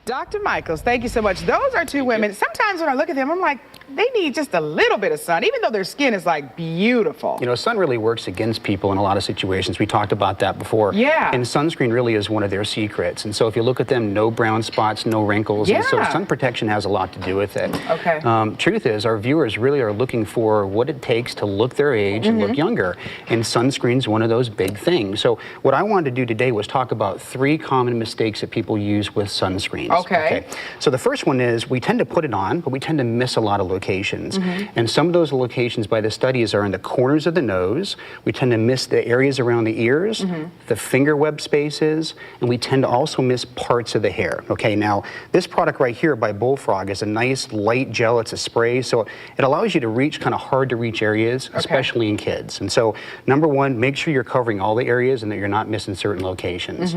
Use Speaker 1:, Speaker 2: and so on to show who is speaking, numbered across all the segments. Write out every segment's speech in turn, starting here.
Speaker 1: Dr. Michaels, thank you so much. Those are two women. Sometimes when I look at them, I'm like, they need just a little bit of sun, even though their skin is like beautiful.
Speaker 2: You know, sun really works against people in a lot of situations. We talked about that before.
Speaker 1: Yeah.
Speaker 2: And sunscreen really is one of their secrets. And so if you look at them, no brown spots, no wrinkles.
Speaker 1: Yeah.
Speaker 2: And so sun protection has a lot to do with it.
Speaker 1: Okay.
Speaker 2: Truth is, our viewers really are looking for what it takes to look their age and look younger. And sunscreen's one of those big things. So what I wanted to do today was talk about 3 common mistakes that people use with sunscreens.
Speaker 1: Okay.
Speaker 2: So the first one is we tend to put it on, but we tend to miss a lot of locations. And some of those locations by the studies are in the corners of the nose. We tend to miss the areas around the ears, the finger web spaces, and we tend to also miss parts of the hair. Okay, now this product right here by Bullfrog is a nice light gel. It's a spray, so it allows you to reach kind of hard to reach areas, especially in kids. And so number one, make sure you're covering all the areas and that you're not missing certain locations.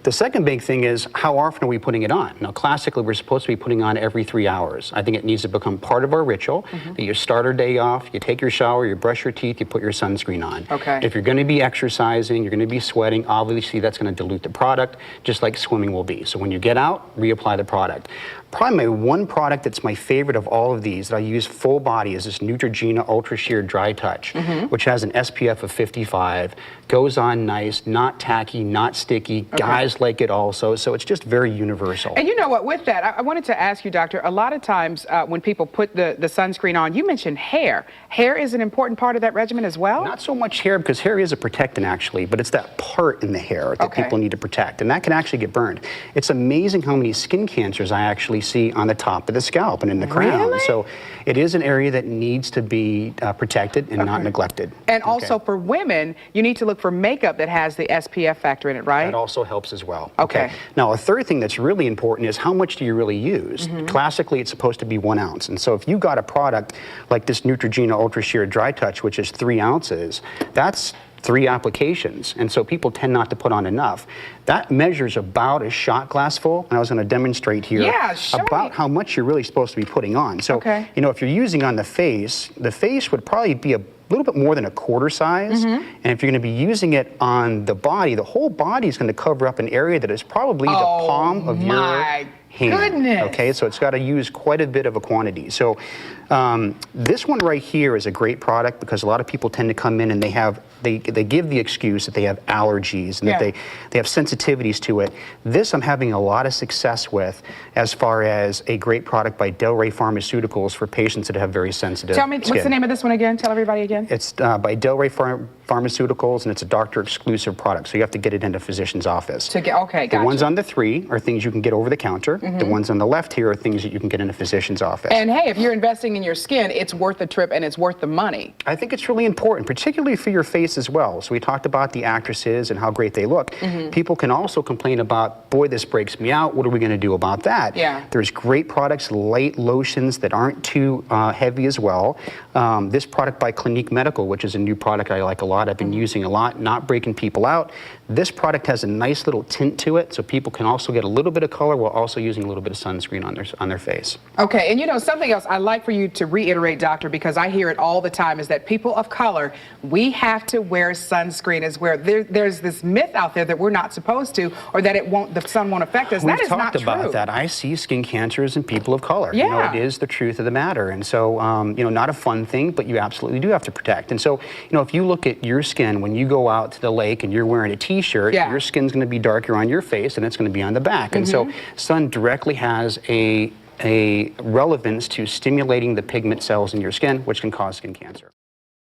Speaker 2: The second big thing is, how often are we putting it on? Now, classically, we're supposed to be putting on every 3 hours. I think it needs to become part of our ritual, that you start our day off, you take your shower, you brush your teeth, you put your sunscreen on.
Speaker 1: Okay.
Speaker 2: If you're going to be exercising, you're going to be sweating, obviously that's going to dilute the product, just like swimming will be. So when you get out, reapply the product. Probably my one product that's my favorite of all of these that I use full body is this Neutrogena Ultra Sheer Dry Touch, which has an SPF of 55, goes on nice, not tacky, not sticky. Guys like it also, so it's just very universal.
Speaker 1: And you know what, with that, I wanted to ask you, doctor, a lot of times when people put the sunscreen on, you mentioned hair. Hair is an important part of that regimen as well?
Speaker 2: Not so much hair, because hair is a protectant actually, but it's that part in the hair that people need to protect, and that can actually get burned. It's amazing how many skin cancers I actually see on the top of the scalp and in the crown.
Speaker 1: Really?
Speaker 2: So it is an area that needs to be protected and not neglected.
Speaker 1: And also for women, you need to look for makeup that has the SPF factor in it, right?
Speaker 2: That also helps as well.
Speaker 1: Okay.
Speaker 2: Now, a third thing that's really important is how much do you really use? Classically, it's supposed to be 1 ounce. And so if you got a product like this Neutrogena Ultra Sheer Dry Touch, which is 3 ounces, that's 3 applications, and so people tend not to put on enough. That measures about a shot glass full, and I was going to demonstrate here about how much you're really supposed to be putting on. So, you know, if you're using on the face would probably be a little bit more than a quarter size, and if you're going to be using it on the body, the whole body is going to cover up an area that is probably the palm of your hand. Okay, so it's got to use quite a bit of a quantity. So this one right here is a great product because a lot of people tend to come in and they give the excuse that they have allergies and that they have sensitivities to it. This I'm having a lot of success with as far as a great product by Delray Pharmaceuticals for patients that have very sensitive
Speaker 1: Tell me,
Speaker 2: skin.
Speaker 1: what's the name of this one again? Tell everybody again.
Speaker 2: It's by Delray Pharmaceuticals, and it's a doctor exclusive product, so you have to get it in a physician's office. The ones on the 3 are things you can get over the counter. The ones on the left here are things that you can get in a physician's office.
Speaker 1: And hey, if you're investing in your skin, it's worth the trip and it's worth the money.
Speaker 2: I think it's really important, particularly for your face as well. So we talked about the actresses and how great they look. People can also complain about, boy, this breaks me out. What are we going to do about that? There's great products, light lotions that aren't too heavy as well. This product by Clinique Medical, which is a new product I like a lot, I've been using a lot, not breaking people out. This product has a nice little tint to it, so people can also get a little bit of color while also using a little bit of sunscreen on their face. Okay,
Speaker 1: and you know, something else I'd like for you to reiterate, doctor, because I hear it all the time, is that people of color, we have to wear sunscreen as well. There's this myth out there that we're not supposed to, or that the sun won't affect us. That is not true.
Speaker 2: We've talked about that. I see skin cancers in people of color. You know, it is the truth of the matter. And so, you know, not a fun thing, but you absolutely do have to protect. And so, you know, if you look at your skin, when you go out to the lake and you're wearing a t-shirt, your skin's going to be darker on your face and it's going to be on the back. And so sun directly has a relevance to stimulating the pigment cells in your skin, which can cause skin cancer.